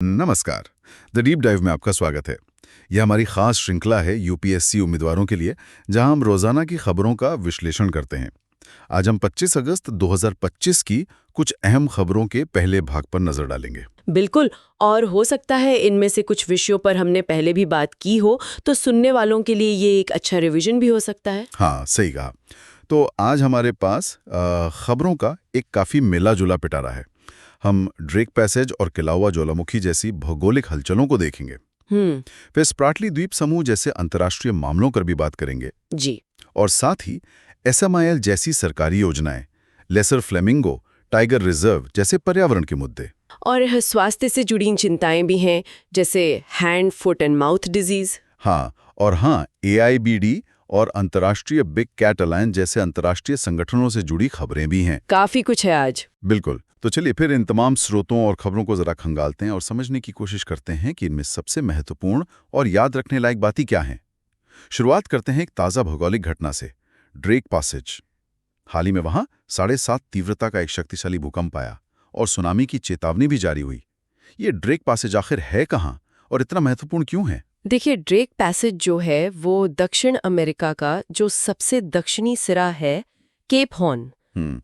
नमस्कार। The deep dive में आपका स्वागत है। यह हमारी खास श्रृंखला है यूपीएससी उम्मीदवारों के लिए, जहां हम रोजाना की खबरों का विश्लेषण करते हैं। आज हम 25 अगस्त 2025 की कुछ अहम खबरों के पहले भाग पर नजर डालेंगे। बिल्कुल। और हो सकता है इनमें से कुछ विषयों पर हमने पहले भी बात की हो, तो सुनने वालों के लिए ये एक अच्छा रिवीजन भी हो सकता है। हाँ, सही कहा। तो आज हमारे पास खबरों का एक काफी मिला जुला पिटारा है। हम ड्रेक पैसेज और किलाउआ ज्वालामुखी जैसी भौगोलिक हलचलों को देखेंगे। फिर स्प्राटली द्वीप समूह जैसे अंतर्राष्ट्रीय मामलों पर भी बात करेंगे जी। और साथ ही SMIL जैसी सरकारी योजनाएं, लेसर फ्लेमिंगो, टाइगर रिजर्व जैसे पर्यावरण के मुद्दे। और स्वास्थ्य से जुड़ी चिंताएं भी हैं, जैसे hand, foot and mouth disease. हाँ, और हाँ, AIBD और अंतर्राष्ट्रीय बिग कैट अलायंस जैसे अंतर्राष्ट्रीय संगठनों से जुड़ी खबरें भी हैं। काफी कुछ है आज। बिल्कुल। तो चलिए फिर इन तमाम स्रोतों और खबरों को जरा खंगालते हैं और समझने की कोशिश करते हैं कि इनमें सबसे महत्वपूर्ण और याद रखने लायक बातें क्या हैं। शुरुआत करते हैं एक ताज़ा भौगोलिक घटना से, ड्रेक पैसेज। हाल ही में वहां 7.5 तीव्रता का एक शक्तिशाली भूकंप आया और सुनामी की चेतावनी भी जारी हुई। ये ड्रेक पैसेज आखिर है कहाँ और इतना महत्वपूर्ण क्यों है? देखिए, ड्रेक पैसेज जो है वो दक्षिण अमेरिका का जो सबसे दक्षिणी सिरा है, केप हॉर्न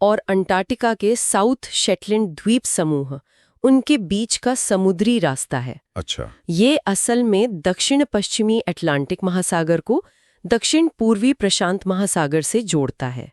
और अंटार्कटिका के साउथ शेटलैंड द्वीप समूह, उनके बीच का समुद्री रास्ता है। अच्छा। ये असल में दक्षिण पश्चिमी अटलांटिक महासागर को दक्षिण पूर्वी प्रशांत महासागर से जोड़ता है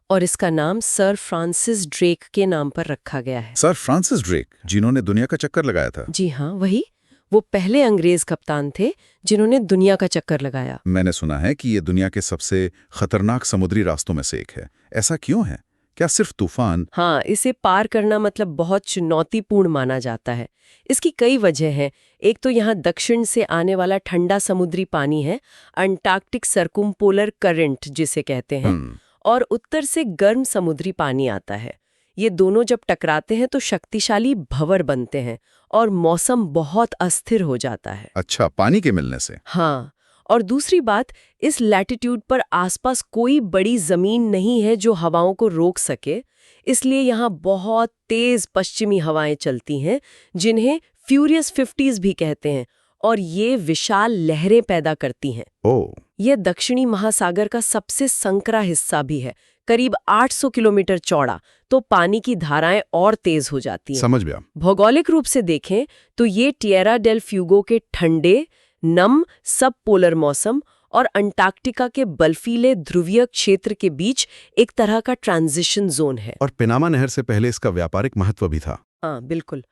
और इसका नाम सर फ्रांसिस ड्रेक के नाम पर रखा गया है। सर फ्रांसिस ड्रेक, जिन्होंने दुनिया का चक्कर लगाया था? जी हाँ, वही। वो पहले अंग्रेज कप्तान थे जिन्होंने दुनिया का चक्कर लगाया। मैंने सुना है कि ये दुनिया के सबसे खतरनाक समुद्री रास्तों में से एक है। ऐसा क्यों है? क्या सिर्फ तूफान? हाँ, इसे पार करना मतलब बहुत चुनौतीपूर्ण माना जाता है। इसकी कई वजह हैं। एक तो यहाँ दक्षिण से आने वाला ठंडा समुद्री पानी है, अंटार्कटिक सर्कुमपोलर करंट जिसे कहते हैं, और उत्तर से गर्म समुद्री पानी आता है। ये दोनों जब टकराते हैं तो शक्तिशाली भंवर बनते हैं और मौसम बहुत अस्थिर हो जाता है। अच्छा, पानी के मिलने से? हाँ, और दूसरी बात, इस लैटिट्यूड पर आसपास कोई बड़ी जमीन नहीं है जो हवाओं को रोक सके, इसलिए यहाँ बहुत तेज पश्चिमी हवाएं चलती हैं, जिन्हें फ्यूरियस 50s भी कहते हैं, और ये विशाल लहरें पैदा करती हैं। ओह। यह दक्षिणी महासागर का सबसे संकरा हिस्सा भी है, करीब 800 किलोमीटर चौड़ा, तो पानी की धाराएं और तेज हो जाती हैं। समझ गया। भौगोलिक रूप से देखें तो ये टिएरा डेल फ्यूगो के ठंडे, नम सब पोलर मौसम और अंटार्कटिका के बर्फीले ध्रुवीय क्षेत्र के बीच एक तरह का ट्रांजिशन जोन है। और पनामा नहर से पहले इसका व्यापारिक महत्व भी था। हाँ, बिल्कुल।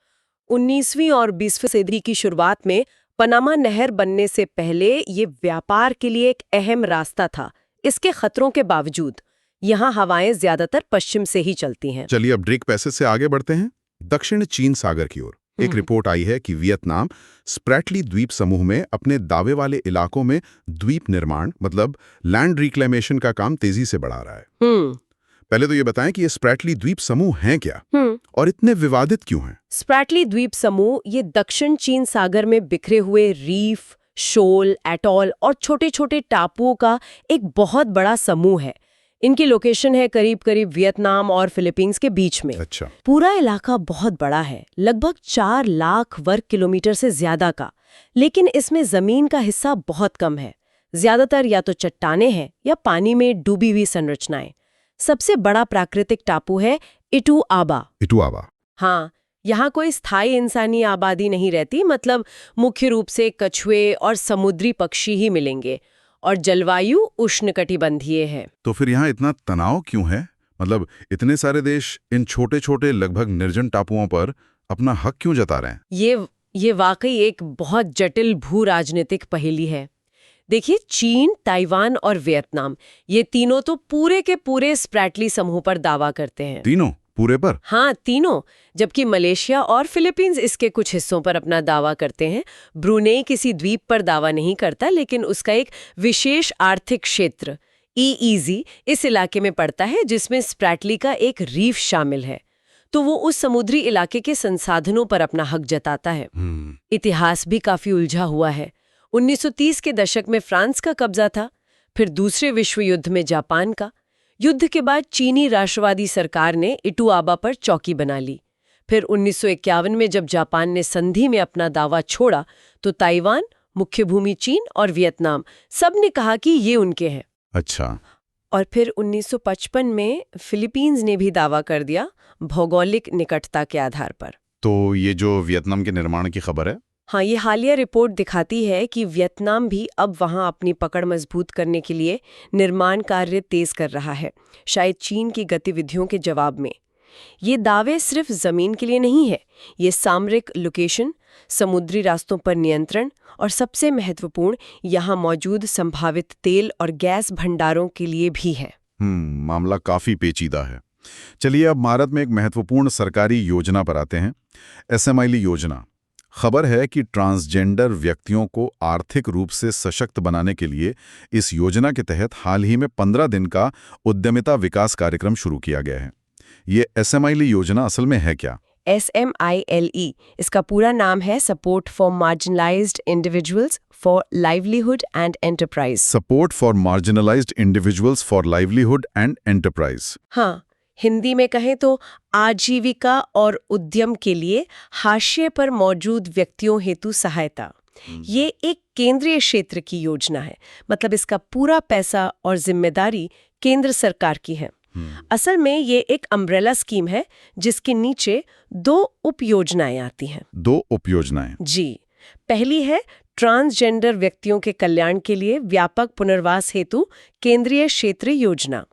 19वीं और 20वीं सदी की शुरुआत में पनामा नहर बनने से पहले ये व्यापार के लिए एक अहम रास्ता था। इसके खतरों के बावजूद यहाँ हवाएं ज्यादातर पश्चिम से ही चलती हैं। चलिए अब ड्रेक पैसेज से आगे बढ़ते हैं, दक्षिण चीन सागर की ओर। एक रिपोर्ट आई है कि वियतनाम स्प्रैटली द्वीप समूह में अपने दावे वाले इलाकों में द्वीप निर्माण मतलब लैंड रिक्लेमेशन का काम तेजी से बढ़ा रहा है। पहले तो ये बताएं कि ये स्प्रैटली द्वीप समूह हैं क्या और इतने विवादित क्यों हैं? स्प्रैटली द्वीप समूह ये दक्षिण चीन सागर में बिखरे हुए रीफ, शोल, एटॉल और छोटे छोटे टापुओं का एक बहुत बड़ा समूह है। इनकी लोकेशन है करीब करीब वियतनाम और फिलीपींस के बीच में। अच्छा। पूरा इलाका बहुत बड़ा है, लगभग 4 लाख वर्ग किलोमीटर से ज्यादा का, लेकिन इसमें जमीन का हिस्सा बहुत कम है। ज्यादातर या तो चट्टानें हैं या पानी में डूबी हुई संरचनाएं। सबसे बड़ा प्राकृतिक टापू है इटुआबा। इटुआबा। हाँ, यहाँ कोई स्थायी इंसानी आबादी नहीं रहती, मतलब मुख्य रूप से कछुए और समुद्री पक्षी ही मिलेंगे, और जलवायु उष्णकटिबंधीय है। तो फिर यहाँ इतना तनाव क्यों है? मतलब इतने सारे देश इन छोटे छोटे लगभग निर्जन टापुओं पर अपना हक क्यों जता रहे हैं? ये वाकई एक बहुत जटिल भू राजनीतिक पहेली है। देखिए, चीन, ताइवान और वियतनाम, ये तीनों तो पूरे के पूरे स्प्रैटली समूह पर दावा करते हैं। तीनों पूरे पर? हाँ, तीनों। जबकि मलेशिया और फिलीपींस इसके कुछ हिस्सों पर अपना दावा करते हैं। ब्रुनेई किसी द्वीप पर दावा नहीं करता, लेकिन उसका एक विशेष आर्थिक क्षेत्र EEZ इस इलाके में पड़ता है, जिसमें स्प्रैटली का एक रीफ शामिल है। तो वो उस समुद्री इलाके के संसाधनों पर अपना हक जताता है। इतिहास भी काफी उलझा हुआ है। 1930 के दशक में फ्रांस का कब्जा था, फिर दूसरे विश्व युद्ध में जापान का। युद्ध के बाद चीनी राष्ट्रवादी सरकार ने इटुआबा पर चौकी बना ली। फिर 1951 में जब जापान ने संधि में अपना दावा छोड़ा तो ताइवान, मुख्य भूमि चीन और वियतनाम सब ने कहा कि ये उनके हैं। अच्छा। और फिर 1955 में फिलीपींस ने भी दावा कर दिया, भौगोलिक निकटता के आधार पर। तो ये जो वियतनाम के निर्माण की खबर है? हाँ, ये हालिया रिपोर्ट दिखाती है कि वियतनाम भी अब वहाँ अपनी पकड़ मजबूत करने के लिए निर्माण कार्य तेज कर रहा है, शायद चीन की गतिविधियों के जवाब में। ये दावे सिर्फ जमीन के लिए नहीं है, ये सामरिक लोकेशन, समुद्री रास्तों पर नियंत्रण और सबसे महत्वपूर्ण यहाँ मौजूद संभावित तेल और गैस भंडारों के लिए भी है। मामला काफी पेचीदा है। चलिए अब भारत में एक महत्वपूर्ण सरकारी योजना पर आते हैं, SMILE योजना। खबर है कि ट्रांसजेंडर व्यक्तियों को आर्थिक रूप से सशक्त बनाने के लिए इस योजना के तहत हाल ही में 15 दिन का उद्यमिता विकास कार्यक्रम शुरू किया गया है। ये SMILE योजना असल में है क्या? SMILE, इसका पूरा नाम है support for marginalised individuals for livelihood and enterprise. Support for marginalised individuals for livelihood and enterprise. हाँ, हिंदी में कहें तो आजीविका और उद्यम के लिए हाशिए पर मौजूद व्यक्तियों हेतु सहायता। ये एक केंद्रीय क्षेत्र की योजना है, मतलब इसका पूरा पैसा और जिम्मेदारी केंद्र सरकार की है। असल में ये एक अम्ब्रेला स्कीम है जिसके नीचे 2 उपयोजनाएं आती हैं। 2 उपयोजनाएं? जी। पहली है ट्रांसजेंडर व्यक्तियों के कल्याण के लिए व्यापक पुनर्वास हेतु केंद्रीय क्षेत्र योजना,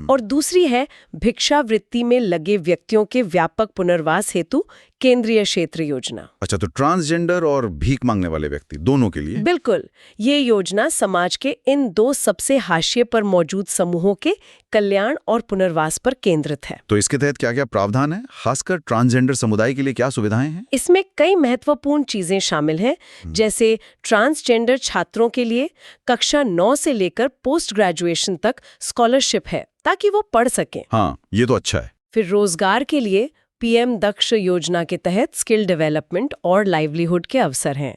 और दूसरी है भिक्षावृत्ति में लगे व्यक्तियों के व्यापक पुनर्वास हेतु केंद्रीय क्षेत्र योजना। अच्छा, तो ट्रांसजेंडर और भीख मांगने वाले व्यक्ति दोनों के लिए? बिल्कुल। ये योजना समाज के इन 2 सबसे हाशिए पर मौजूद समूहों के कल्याण और पुनर्वास पर केंद्रित है। तो इसके तहत क्या क्या प्रावधान है? खासकर ट्रांसजेंडर समुदाय के लिए क्या सुविधाएं हैं? इसमें कई महत्वपूर्ण चीजें शामिल हैं, जैसे ट्रांसजेंडर छात्रों के लिए कक्षा 9 से लेकर पोस्ट ग्रेजुएशन तक स्कॉलरशिप है ताकि वो पढ़ सकें। हाँ, ये तो अच्छा है। फिर रोजगार के लिए PM दक्ष योजना के तहत स्किल डेवलपमेंट और लाइवलीहुड के अवसर हैं।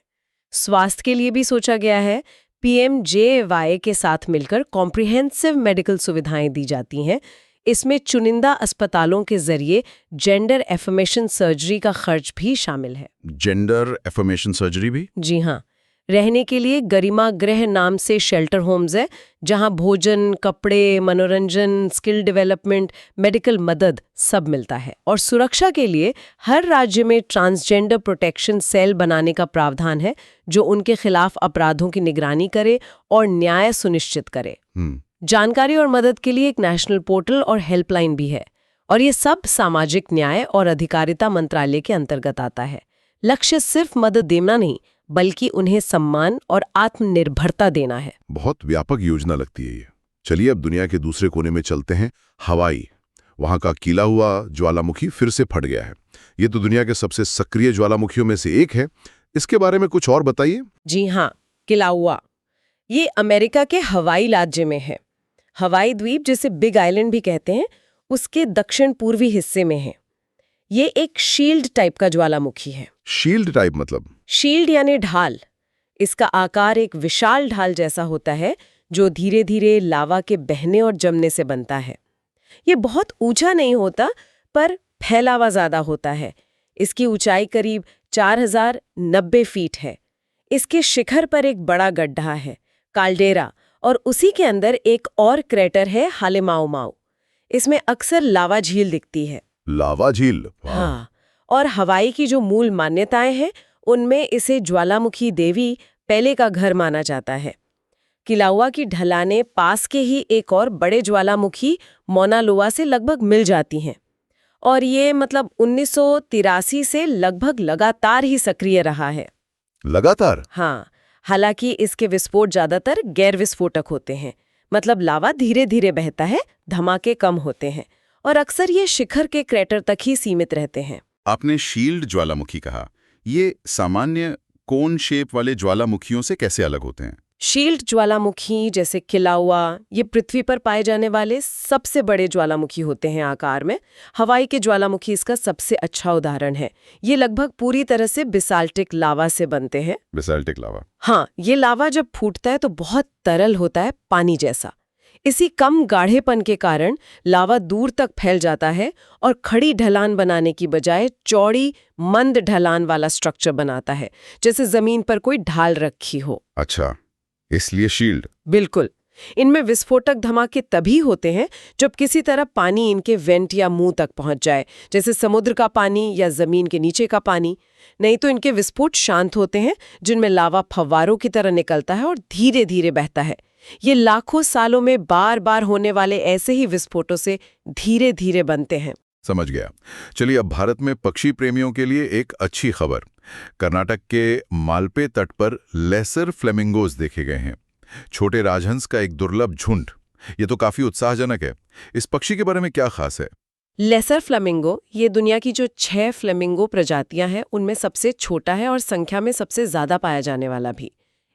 स्वास्थ्य के लिए भी सोचा गया है, PMJY के साथ मिलकर कॉम्प्रिहेंसिव मेडिकल सुविधाएं दी जाती हैं। इसमें चुनिंदा अस्पतालों के जरिए जेंडर एफर्मेशन सर्जरी का खर्च भी शामिल है। जेंडर एफर्मेशन सर्जरी भी? जी हाँ। रहने के लिए गरिमा गृह नाम से शेल्टर होम्स है, जहां भोजन, कपड़े, मनोरंजन, स्किल डेवलपमेंट, मेडिकल मदद सब मिलता है। और सुरक्षा के लिए हर राज्य में ट्रांसजेंडर प्रोटेक्शन सेल बनाने का प्रावधान है, जो उनके खिलाफ अपराधों की निगरानी करे और न्याय सुनिश्चित करे। जानकारी और मदद के लिए एक नेशनल पोर्टल और हेल्पलाइन भी है, और ये सब सामाजिक न्याय और अधिकारिता मंत्रालय के अंतर्गत आता है। लक्ष्य सिर्फ मदद देना नहीं, बल्कि उन्हें सम्मान और आत्मनिर्भरता देना है। बहुत व्यापक योजना लगती है ये। चलिए अब दुनिया के दूसरे कोने में चलते हैं, हवाई। वहां का किला हुआ ज्वालामुखी फिर से फट गया है। ये तो दुनिया के सबसे सक्रिय ज्वालामुखियों में से एक है। इसके बारे में कुछ और बताइए। जी हाँ, किलाउआ ये अमेरिका के हवाई राज्य में है। हवाई द्वीप, जिसे बिग आइलैंड भी कहते हैं, उसके दक्षिण पूर्वी हिस्से में है। ये एक शील्ड टाइप का ज्वालामुखी है। शील्ड टाइप मतलब? शील्ड यानी ढाल। इसका आकार एक विशाल ढाल जैसा होता है, जो धीरे धीरे लावा के बहने और जमने से बनता है। ये बहुत ऊंचा नहीं होता, पर फैलावा ज्यादा होता है। इसकी ऊंचाई करीब 4090 फीट है। इसके शिखर पर एक बड़ा गड्ढा है, काल्डेरा, और उसी के अंदर एक और क्रेटर है, हालेमाओमाओ। इसमें अक्सर लावा झील दिखती है। लावा झील? हाँ, और हवाई की जो मूल मान्यताएं हैं, उनमें इसे ज्वालामुखी देवी पेले का घर माना जाता है। किलाउआ की ढलानें पास के ही एक और बड़े ज्वालामुखी मौना लोआ से लगभग मिल जाती हैं, और ये 1983 से लगभग लगातार ही सक्रिय रहा है। लगातार? हाँ, हालांकि इसके विस्फोट ज्यादातर गैर विस्फोटक होते हैं, मतलब लावा धीरे धीरे बहता है, धमाके कम होते हैं, और अक्सर ये शिखर के क्रेटर तक ही सीमित रहते हैं। आपने शील्ड ज्वालामुखी कहा, ये सामान्य कोन शेप वाले ज्वालामुखियों से कैसे अलग होते हैं? शील्ड ज्वालामुखी जैसे किलाउआ, ये पृथ्वी पर पाए जाने वाले सबसे बड़े ज्वालामुखी होते हैं आकार में। हवाई के ज्वालामुखी इसका सबसे अच्छा उदाहरण है। ये लगभग पूरी तरह से बेसाल्टिक लावा से बनते हैं। Basaltic lava? हाँ, ये लावा जब फूटता है तो बहुत तरल होता है, पानी जैसा। इसी कम गाढ़ेपन के कारण लावा दूर तक फैल जाता है और खड़ी ढलान बनाने की बजाय चौड़ी मंद ढलान वाला स्ट्रक्चर बनाता है, जैसे जमीन पर कोई ढाल रखी हो। अच्छा, इसलिए शील्ड। बिल्कुल। इनमें विस्फोटक धमाके तभी होते हैं जब किसी तरह पानी इनके वेंट या मुंह तक पहुंच जाए, जैसे समुद्र का पानी या जमीन के नीचे का पानी। नहीं तो इनके विस्फोट शांत होते हैं, जिनमें लावा फव्वारों की तरह निकलता है और धीरे धीरे बहता है। ये लाखों सालों में बार बार होने वाले ऐसे ही विस्फोटों से धीरे धीरे बनते हैं। समझ गया। चलिए, अब भारत में पक्षी प्रेमियों के लिए एक अच्छी खबर। कर्नाटक के मालपे तट पर लेसर फ्लेमिंगोज देखे गए हैं, छोटे राजहंस का एक दुर्लभ झुंड। ये तो काफी उत्साहजनक है। इस पक्षी के बारे में क्या खास है? लेसर फ्लेमिंगो ये दुनिया की जो 6 फ्लेमिंगो प्रजातियां हैं उनमें सबसे छोटा है और संख्या में सबसे ज्यादा पाया जाने वाला भी।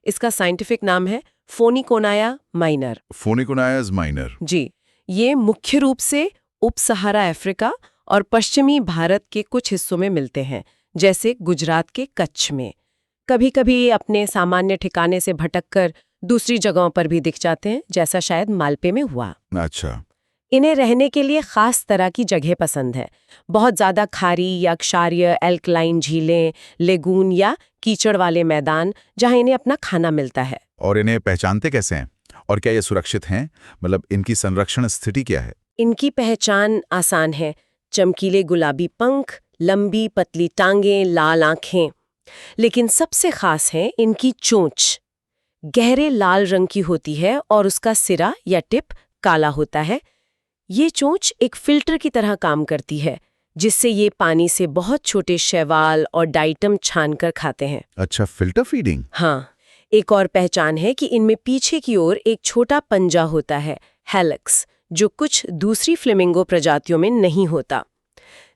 इसका साइंटिफिक नाम है फोनिकोनाया माइनर। फोनिकोनायाज माइनर। जी, ये मुख्य रूप से उप सहारा अफ्रीका और पश्चिमी भारत के कुछ हिस्सों में मिलते हैं, जैसे गुजरात के कच्छ में। कभी कभी ये अपने सामान्य ठिकाने से भटककर दूसरी जगहों पर भी दिख जाते हैं, जैसा शायद मालपे में हुआ। अच्छा। इन्हें रहने के लिए खास तरह की जगह पसंद है। बहुत ज्यादा खारी या क्षारीय एल्कलाइन झीलें, लेगून या कीचड़ वाले मैदान, जहां इन्हें अपना खाना मिलता है। और इन्हें पहचानते कैसे हैं? और क्या ये सुरक्षित हैं? मतलब इनकी संरक्षण स्थिति क्या है? इनकी पहचान आसान है। चमकीले गुलाबी पंख, लंबी पतली टांगें, लाल आंखें। लेकिन सबसे खास है इनकी चोंच। गहरे लाल रंग की होती है और उसका सिरा या टिप काला होता है। ये चोंच एक फिल्टर की तरह काम करती है, जिससे ये पानी से बहुत छोटे शैवाल और डाइटम छानकर खाते हैं। अच्छा, फिल्टर फीडिंग। हाँ, एक और पहचान है कि इनमें पीछे की ओर एक छोटा पंजा होता है, हेलिक्स, जो कुछ दूसरी फ्लेमिंगो प्रजातियों में नहीं होता।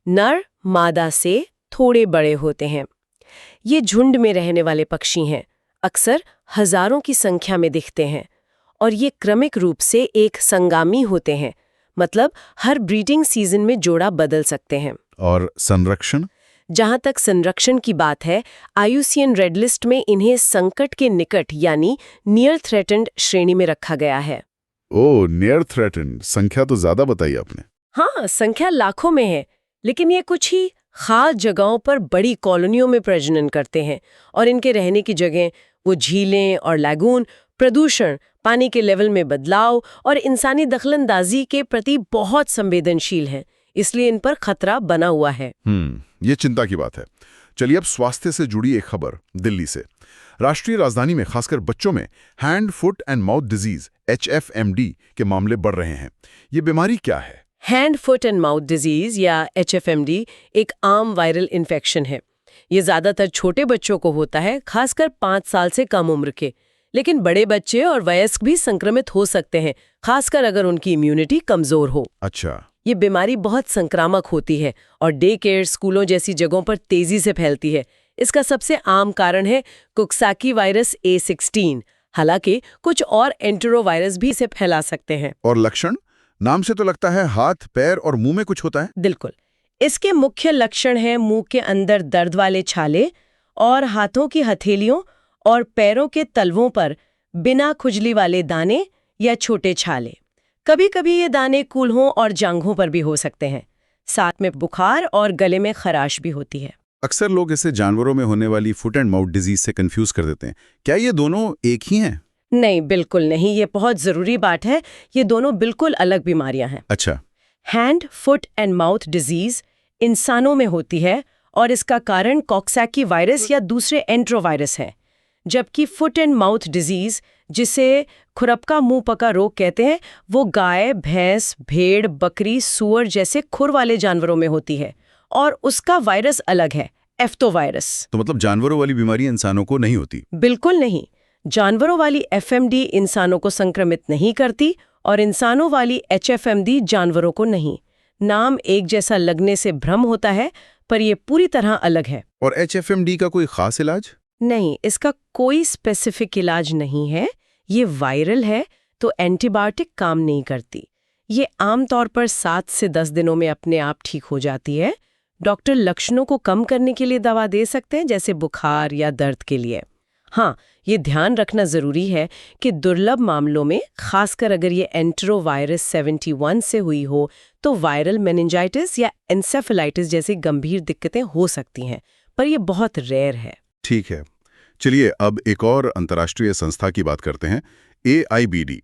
नर मादा से थोड़े बड़े होते हैं। ये झुंड में रहने वाले पक्षी हैं, अक्सर हजारों की संख्या में दिखते हैं, और ये क्रमिक रूप से एक संगामी होते हैं, मतलब हर ब्रीडिंग सीजन में जोड़ा बदल सकते हैं। और संरक्षण? जहां तक संरक्षण की बात है, IUCN रेड लिस्ट में इन्हें संकट के निकट यानी नियर थ्रेटेंड श्रेणी में रखा गया है। ओह, नियर थ्रेटेंड। संख्या तो ज्यादा बताई आपने। हाँ, संख्या लाखों में है, लेकिन ये कुछ ही खास जगहों पर बड़ी कॉलोनियों में प्रजनन करते हैं, और इनके रहने की जगह वो झीलें और लैगून, प्रदूषण, पानी के लेवल में बदलाव और इंसानी दखलंदाजी के प्रति बहुत संवेदनशील हैं। इसलिए इन पर खतरा बना हुआ है। ये चिंता की बात है। चलिए, अब स्वास्थ्य से जुड़ी एक खबर दिल्ली से। राष्ट्रीय राजधानी में खासकर बच्चों में hand, foot and mouth disease HFMD के मामले बढ़ रहे हैं। ये बीमारी क्या है? Hand, foot and mouth disease या HFMD एक आम वायरल इन्फेक्शन है। ये ज्यादातर छोटे बच्चों को होता है, खासकर 5 साल से कम उम्र के। लेकिन बड़े बच्चे और वयस्क भी संक्रमित हो सकते हैं, खासकर अगर उनकी इम्यूनिटी कमजोर हो। अच्छा। ये बीमारी बहुत संक्रामक होती है और डे केयर, स्कूलों जैसी जगहों पर तेजी से फैलती है। इसका सबसे आम कारण है कोक्साकी वायरस A16। हालांकि कुछ और एंटेरोवायरस भी इसे फैला सकते हैं। और लक्षण? नाम से तो लगता है हाथ, पैर और मुंह में कुछ होता है। बिल्कुल। इसके मुख्य लक्षण हैं मुंह के अंदर दर्द वाले छाले और हाथों की हथेलियों और पैरों के तलवों पर बिना खुजली वाले दाने या छोटे छाले। कभी कभी ये दाने कूल्हों और जांघों पर भी हो सकते हैं। साथ में बुखार और गले में खराश भी होती है। अक्सर लोग इसे जानवरों में होने वाली फुट एंड माउथ डिजीज से कंफ्यूज कर देते हैं। क्या ये दोनों एक ही हैं? नहीं, बिल्कुल नहीं। ये बहुत जरूरी बात है। ये दोनों बिल्कुल अलग बीमारियां हैं। अच्छा। Hand, foot and mouth disease इंसानों में होती है और इसका कारण कोक्साकी वायरस या दूसरे एंट्रोवायरस है, जबकि फुट एंड माउथ डिजीज, जिसे खुरपका मुंह पका रोग कहते हैं, वो गाय, भैंस, भेड़, बकरी, सूअर जैसे खुर वाले जानवरों में होती है और उसका वायरस अलग है, एफ्टोवायरस। तो मतलब जानवरों वाली बीमारी इंसानों को नहीं होती? बिल्कुल नहीं। जानवरों वाली FMD इंसानों को संक्रमित नहीं करती और इंसानों वाली HFMD जानवरों को नहीं। नाम एक जैसा लगने से भ्रम होता है, पर यह पूरी तरह अलग है। और HFMD का कोई खास इलाज? नहीं, इसका कोई स्पेसिफिक इलाज नहीं है। ये वायरल है तो एंटीबायोटिक काम नहीं करती। ये आमतौर पर 7 से 10 दिनों में अपने आप ठीक हो जाती है। डॉक्टर लक्षणों को कम करने के लिए दवा दे सकते हैं, जैसे बुखार या दर्द के लिए। हाँ, ये ध्यान रखना जरूरी है कि दुर्लभ मामलों में, खासकर अगर ये एंटेरोवायरस 71 से हुई हो, तो वायरल मेनिंजाइटिस या एन्सेफेलाइटिस जैसी गंभीर दिक्कतें हो सकती हैं, पर ये बहुत रेयर है। ठीक है। चलिए अब एक और अंतर्राष्ट्रीय संस्था की बात करते हैं, AIBD।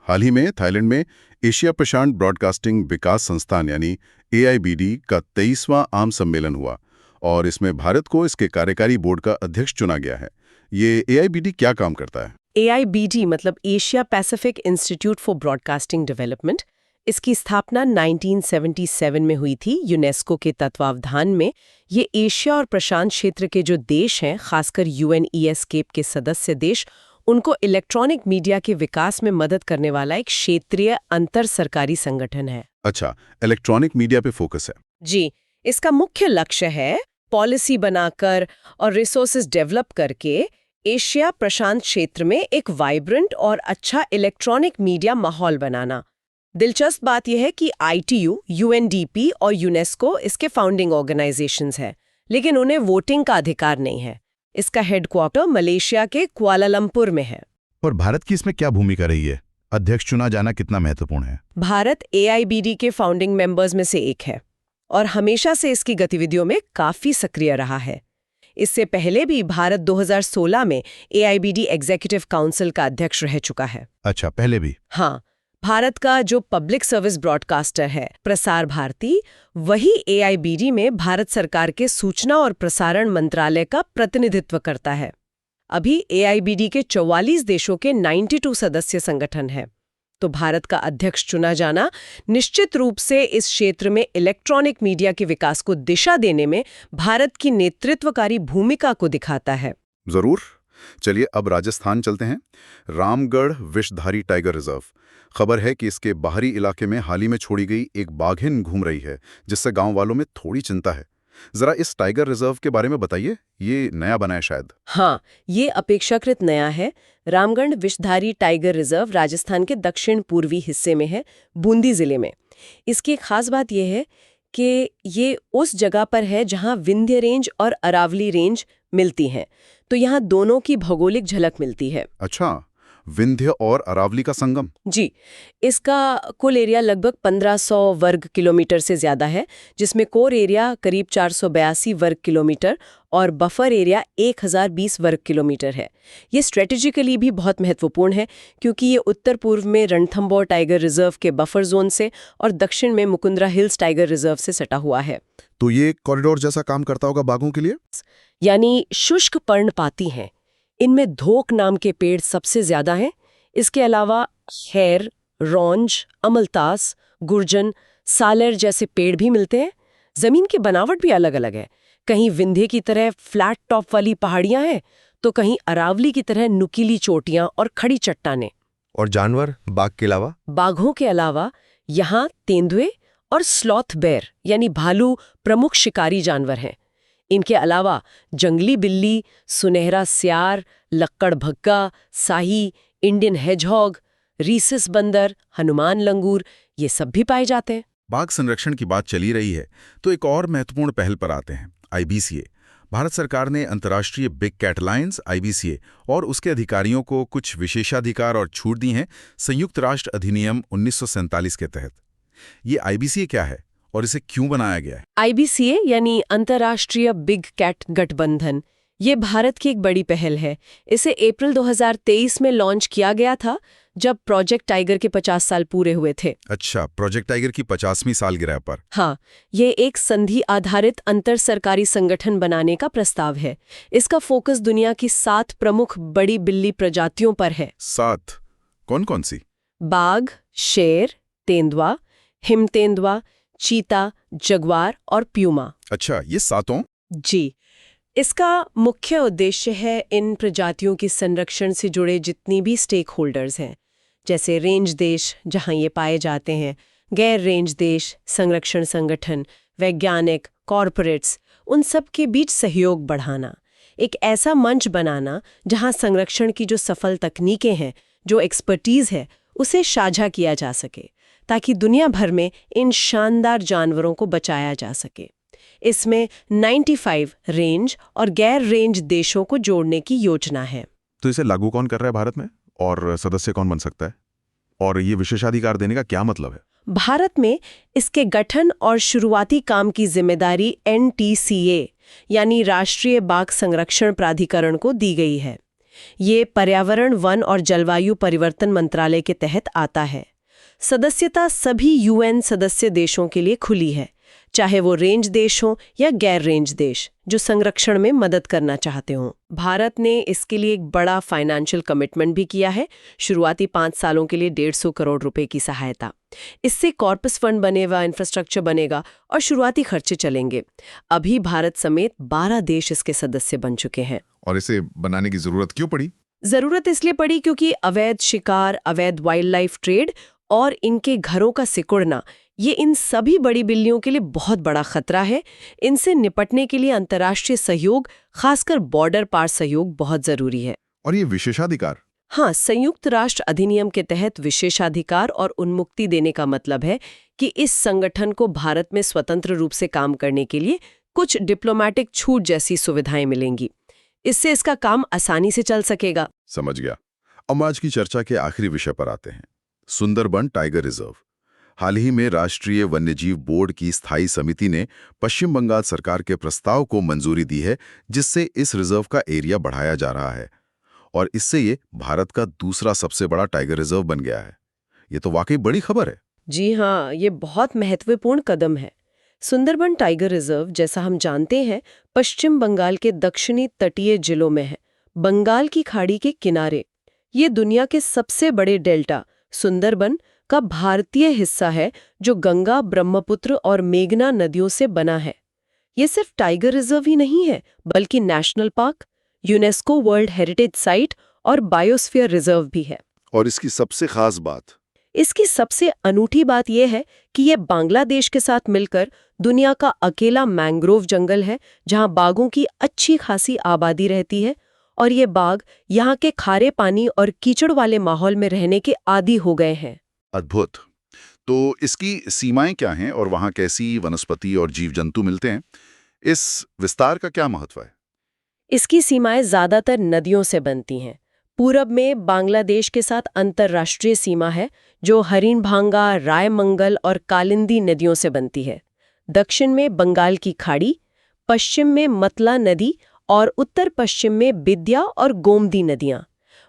हाल ही में थाईलैंड में एशिया प्रशांत ब्रॉडकास्टिंग विकास संस्थान यानी AIBD का 23वां आम सम्मेलन हुआ और इसमें भारत को इसके कार्यकारी बोर्ड का अध्यक्ष चुना गया है। ये AIBD क्या काम करता है? AIBD मतलब Asia Pacific institute for broadcasting development. इसकी स्थापना 1977 में हुई थी यूनेस्को के तत्वावधान में। ये एशिया और प्रशांत क्षेत्र के जो देश हैं, खासकर UNESCAP के सदस्य देश, उनको इलेक्ट्रॉनिक मीडिया के विकास में मदद करने वाला एक क्षेत्रीय अंतर सरकारी संगठन है। अच्छा, इलेक्ट्रॉनिक मीडिया पे फोकस है। जी, इसका मुख्य लक्ष्य है पॉलिसी बनाकर और रिसोर्सेज डेवलप करके एशिया प्रशांत क्षेत्र में एक वाइब्रेंट और अच्छा इलेक्ट्रॉनिक मीडिया माहौल बनाना। दिलचस्प बात यह है कि ITU, UNDP और यूनेस्को इसके फाउंडिंग ऑर्गेनाइजेशंस हैं, लेकिन उन्हें वोटिंग का अधिकार नहीं है। इसका हेडक्वार्टर मलेशिया के कुआलालंपुर में है। और भारत की इसमें क्या भूमिका रही है? अध्यक्ष चुना जाना कितना महत्वपूर्ण है? भारत AIBD के फाउंडिंग मेंबर्स में से एक है और हमेशा से इसकी गतिविधियों में काफी सक्रिय रहा है। इससे पहले भी भारत 2016 में AIBD एग्जीक्यूटिव काउंसिल का अध्यक्ष रह चुका है। अच्छा, पहले भी? हाँ, भारत का जो पब्लिक सर्विस ब्रॉडकास्टर है प्रसार भारती, वही AIBD में भारत सरकार के सूचना और प्रसारण मंत्रालय का प्रतिनिधित्व करता है। अभी AIBD के 44 देशों के 92 सदस्य संगठन है। तो भारत का अध्यक्ष चुना जाना निश्चित रूप से इस क्षेत्र में इलेक्ट्रॉनिक मीडिया के विकास को दिशा देने में भारत की नेतृत्वकारी भूमिका को दिखाता है। जरूर। चलिए अब राजस्थान चलते हैं। Ramgarh Vishdhari tiger reserve. खबर है कि इसके बाहरी इलाके में हाल ही में छोड़ी गई एक बाघिन घूम रही है, जिससे गांव वालों में थोड़ी चिंता है। जरा इस टाइगर रिजर्व के बारे में बताइए, ये नया बना है शायद? हाँ, ये अपेक्षाकृत नया है। रामगढ़ विषधारी टाइगर रिजर्व राजस्थान के दक्षिण पूर्वी हिस्से में है, बूंदी जिले में। इसकी खास बात यह है कि ये उस जगह पर है जहां विंध्य रेंज और अरावली रेंज मिलती हैं, तो यहाँ दोनों की भौगोलिक झलक मिलती है। अच्छा, विंध्य और अरावली का संगम? जी, इसका कुल एरिया लगभग 1500 वर्ग किलोमीटर से ज्यादा है, जिसमें कोर एरिया करीब 482 वर्ग किलोमीटर और बफर एरिया 1020 वर्ग किलोमीटर है। ये स्ट्रेटेजिकली भी बहुत महत्वपूर्ण है, क्योंकि ये उत्तर पूर्व में रणथंबोर टाइगर रिजर्व के बफर जोन से और दक्षिण में मुकुंदरा हिल्स टाइगर रिजर्व से सटा हुआ है। तो ये कॉरिडोर जैसा काम करता होगा बाघों के लिए? यानी शुष्क पर्णपाती हैं। इनमें धोक नाम के पेड़ सबसे ज्यादा हैं। इसके अलावा खैर, रौंज, अमलतास, गुर्जन, सालेर जैसे पेड़ भी मिलते हैं। जमीन की बनावट भी अलग अलग है। कहीं विंध्य की तरह फ्लैट टॉप वाली पहाड़ियां हैं, तो कहीं अरावली की तरह नुकीली चोटियां और खड़ी चट्टानें। और जानवर बाघ के अलावा? बाघों के अलावा यहाँ तेंदुए और स्लॉथ बेर यानी भालू प्रमुख शिकारी जानवर हैं। इनके अलावा जंगली बिल्ली, सुनहरा सियार, लक्कड़ भग्गा, साही, इंडियन हेजहॉग, रीसस बंदर, हनुमान लंगूर, ये सब भी पाए जाते हैं। बाघ संरक्षण की बात चली रही है तो एक और महत्वपूर्ण पहल पर आते हैं, IBCA। भारत सरकार ने अंतर्राष्ट्रीय बिग कैट अलायंस IBCA और उसके अधिकारियों को कुछ विशेषाधिकार और छूट दी हैं संयुक्त राष्ट्र अधिनियम 1947 के तहत। ये IBCA क्या है और इसे क्यों बनाया गया है? IBCA यानी अंतर्राष्ट्रीय बिग कैट गठबंधन, ये भारत की एक बड़ी पहल है। इसे अप्रैल 2023 में लॉन्च किया गया था, जब प्रोजेक्ट टाइगर के 50 साल पूरे हुए थे। अच्छा, प्रोजेक्ट टाइगर की 50वीं सालगिरह पर? हाँ, ये एक संधि आधारित अंतर सरकारी संगठन बनाने का प्रस्ताव है। इसका फोकस दुनिया की 7 प्रमुख बड़ी बिल्ली प्रजातियों पर है। 7? कौन कौन सी? बाघ, शेर, तेंदुआ, हिम तेंदुआ, चीता, जगुआर और प्यूमा। अच्छा, ये 7? जी, इसका मुख्य उद्देश्य है इन प्रजातियों के संरक्षण से जुड़े जितनी भी स्टेक होल्डर्स हैं, जैसे रेंज देश जहां ये पाए जाते हैं, गैर रेंज देश, संरक्षण संगठन, वैज्ञानिक, कॉरपोरेट्स, उन सब के बीच सहयोग बढ़ाना। एक ऐसा मंच बनाना जहां संरक्षण की जो सफल तकनीकें हैं, जो एक्सपर्टीज है, उसे साझा किया जा सके, ताकि दुनिया भर में इन शानदार जानवरों को बचाया जा सके। इसमें 95 रेंज और गैर रेंज देशों को जोड़ने की योजना है। तो इसे लागू कौन कर रहा है भारत में, और सदस्य कौन बन सकता है, और ये विशेषाधिकार देने का क्या मतलब है? भारत में इसके गठन और शुरुआती काम की जिम्मेदारी NTCA यानी राष्ट्रीय बाघ संरक्षण प्राधिकरण को दी गई है। ये पर्यावरण, वन और जलवायु परिवर्तन मंत्रालय के तहत आता है। सदस्यता सभी UN सदस्य देशों के लिए खुली है, चाहे वो रेंज देश हो या गैर रेंज देश जो संरक्षण में मदद करना चाहते हों। भारत ने इसके लिए एक बड़ा फाइनेंशियल कमिटमेंट भी किया है, शुरुआती 5 सालों के लिए 150 करोड़ रुपए की सहायता। इससे कॉर्पस फंड बनेगा, इंफ्रास्ट्रक्चर बनेगा और शुरुआती खर्चे चलेंगे। अभी भारत समेत 12 देश इसके सदस्य बन चुके हैं। और इसे बनाने की जरूरत क्यों पड़ी? जरूरत इसलिए पड़ी क्योंकि अवैध शिकार, अवैध वाइल्ड लाइफ ट्रेड और इनके घरों का सिकुड़ना, ये इन सभी बड़ी बिल्लियों के लिए बहुत बड़ा खतरा है। इनसे निपटने के लिए अंतर्राष्ट्रीय सहयोग, खासकर बॉर्डर पार सहयोग बहुत जरूरी है। और ये विशेषाधिकार? हाँ, संयुक्त राष्ट्र अधिनियम के तहत विशेषाधिकार और उन्मुक्ति देने का मतलब है कि इस संगठन को भारत में स्वतंत्र रूप से काम करने के लिए कुछ डिप्लोमेटिक छूट जैसी सुविधाएं मिलेंगी। इससे इसका काम आसानी से चल सकेगा। समझ गया। अब आज की चर्चा के आखिरी विषय पर आते हैं, सुंदरबन टाइगर रिजर्व। हाल ही में राष्ट्रीय वन्यजीव बोर्ड की स्थायी समिति ने पश्चिम बंगाल सरकार के प्रस्ताव को मंजूरी दी है, जिससे इस रिजर्व का एरिया बढ़ाया जा रहा है और इससे ये भारत का दूसरा सबसे बड़ा टाइगर रिजर्व बन गया है। ये तो वाकई बड़ी खबर है। जी हाँ, ये बहुत महत्वपूर्ण कदम है। सुंदरबन टाइगर रिजर्व, जैसा हम जानते हैं, पश्चिम बंगाल के दक्षिणी तटीय जिलों में है, बंगाल की खाड़ी के किनारे। ये दुनिया के सबसे बड़े डेल्टा सुंदरबन का भारतीय हिस्सा है, जो गंगा, ब्रह्मपुत्र और मेघना नदियों से बना है। ये सिर्फ टाइगर रिजर्व ही नहीं है, बल्कि national park, UNESCO world heritage site और बायोस्फीयर रिजर्व भी है। और इसकी सबसे खास बात? इसकी सबसे अनूठी बात यह है कि यह बांग्लादेश के साथ मिलकर दुनिया का अकेला मैंग्रोव जंगल है, जहां बाघों की अच्छी खासी आबादी रहती है और ये बाघ यहाँ के खारे पानी और कीचड़ वाले माहौल में रहने के आदी हो गए हैं। अद्भुत। तो इसकी सीमाएं क्या हैं और वहां कैसी वनस्पति और जीव जंतु मिलते हैं? इस विस्तार का क्या महत्व है? इसकी सीमाएं ज्यादातर नदियों से बनती हैं। पूरब में बांग्लादेश के साथ अंतर्राष्ट्रीय सीमा है, जो हरिणभांगा, रायमंगल और कालिंदी नदियों से बनती है। दक्षिण में बंगाल की खाड़ी, पश्चिम में मतला नदी और उत्तर पश्चिम में विद्या और गोमती नदियां।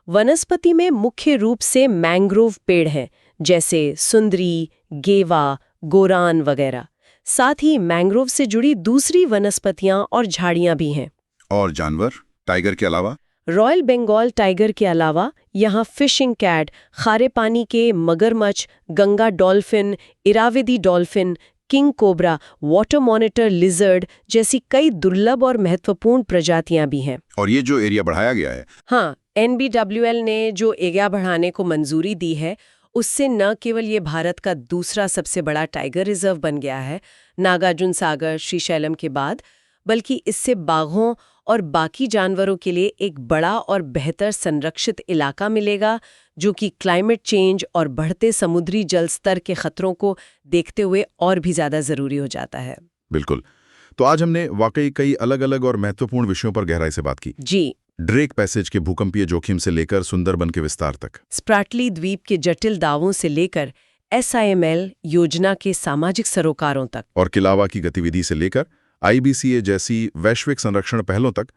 वनस्पति में मुख्य रूप से मैंग्रोव पेड़ हैं, जैसे सुंदरी, गेवा, गोरान वगैरह। साथ ही मैंग्रोव से जुड़ी दूसरी वनस्पतियां और झाड़ियां भी हैं। और जानवर टाइगर के अलावा? रॉयल बंगाल टाइगर के अलावा यहाँ फिशिंग कैट, खारे पानी के मगरमच्छ, Ganga dolphin, Irrawaddy dolphin, king cobra, water monitor lizard जैसी कई दुर्लभ और महत्वपूर्ण प्रजातियां भी हैं। और ये जो एरिया बढ़ाया गया है? हाँ, NBWL ने जो एरिया बढ़ाने को मंजूरी दी है, उससे न केवल ये भारत का दूसरा सबसे बड़ा टाइगर रिजर्व बन गया है नागार्जुन सागर, श्रीशैलम के बाद, बल्कि इससे बाघों और बाकी जानवरों के लिए एक बड़ा और बेहतर संरक्षित इलाका मिलेगा, जो कि क्लाइमेट चेंज और बढ़ते समुद्री जल स्तर के खतरों को देखते हुए और भी ज्यादा जरूरी हो जाता है। बिल्कुल। तो आज हमने वाकई कई अलग अलग और महत्वपूर्ण विषयों पर गहराई से बात की। जी। ड्रेक पैसेज के भूकंपीय जोखिम से लेकर सुंदरबन के विस्तार तक, स्प्रैटली द्वीप के जटिल दावों से लेकर SIML योजना के सामाजिक सरोकारों तक, और किलावा की गतिविधि से लेकर IBCA जैसी वैश्विक संरक्षण पहलों तक,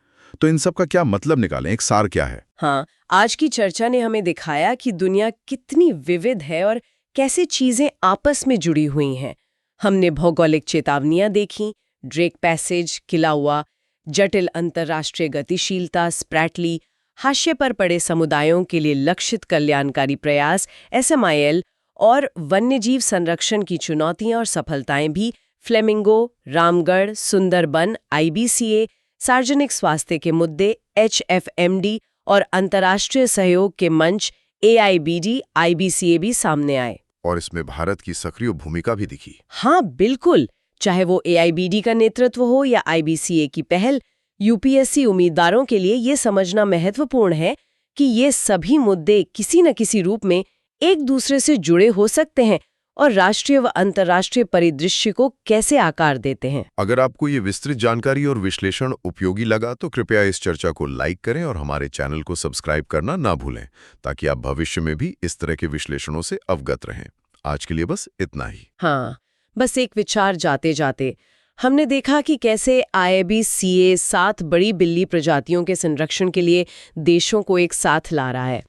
तो इन सब का क्या मतलब निकालें, एक सार क्या है? हाँ, आज की चर्चा ने हमें दिखाया कि दुनिया कितनी विविध है और कैसे चीजें आपस में जुड़ी हुई हैं। हमने भौगोलिक चेतावनियां देखी, ड्रेक पैसेज, किलावा, जटिल अंतर्राष्ट्रीय गतिशीलता, स्प्रैटली, हाशिए पर पड़े समुदायों के लिए लक्षित कल्याणकारी प्रयास SMIL और वन्यजीव संरक्षण की चुनौतियां और सफलताएं भी, फ्लेमिंगो, रामगढ़, सुंदरबन, IBCA, सार्वजनिक स्वास्थ्य के मुद्दे, HFMD और अंतर्राष्ट्रीय सहयोग के मंच AIBD, IBCA भी सामने आए। और इसमें भारत की सक्रिय भूमिका भी दिखी। हाँ बिल्कुल, चाहे वो AIBD का नेतृत्व हो या IBCA की पहल, UPSC उम्मीदवारों के लिए ये समझना महत्वपूर्ण है कि ये सभी मुद्दे किसी न किसी रूप में एक दूसरे से जुड़े हो सकते हैं और राष्ट्रीय व अंतर्राष्ट्रीय परिदृश्य को कैसे आकार देते हैं। अगर आपको ये विस्तृत जानकारी और विश्लेषण उपयोगी लगा तो कृपया इस चर्चा को लाइक करें और हमारे चैनल को सब्सक्राइब करना ना भूलें, ताकि आप भविष्य में भी इस तरह के विश्लेषणों से अवगत रहें। आज के लिए बस इतना ही। हाँ, बस एक विचार जाते जाते हमने देखा कि कैसे IABCA 7 बड़ी बिल्ली प्रजातियों के संरक्षण के लिए देशों को एक साथ ला रहा है।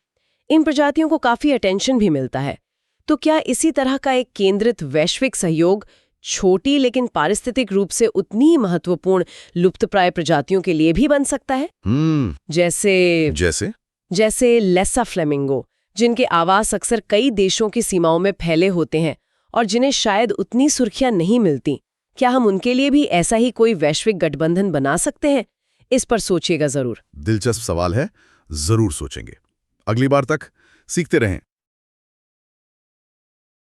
इन प्रजातियों को काफी अटेंशन भी मिलता है। तो क्या इसी तरह का एक केंद्रित वैश्विक सहयोग छोटी लेकिन पारिस्थितिक रूप से उतनी ही महत्वपूर्ण लुप्तप्राय प्रजातियों के लिए भी बन सकता है? जैसे लेसा फ्लेमिंगो, जिनके आवास अक्सर कई देशों की सीमाओं में फैले होते हैं और जिन्हें शायद उतनी सुर्खियां नहीं मिलती। क्या हम उनके लिए भी ऐसा ही कोई वैश्विक गठबंधन बना सकते हैं? इस पर सोचिएगा जरूर। दिलचस्प सवाल है, जरूर सोचेंगे। अगली बार तक सीखते रहें।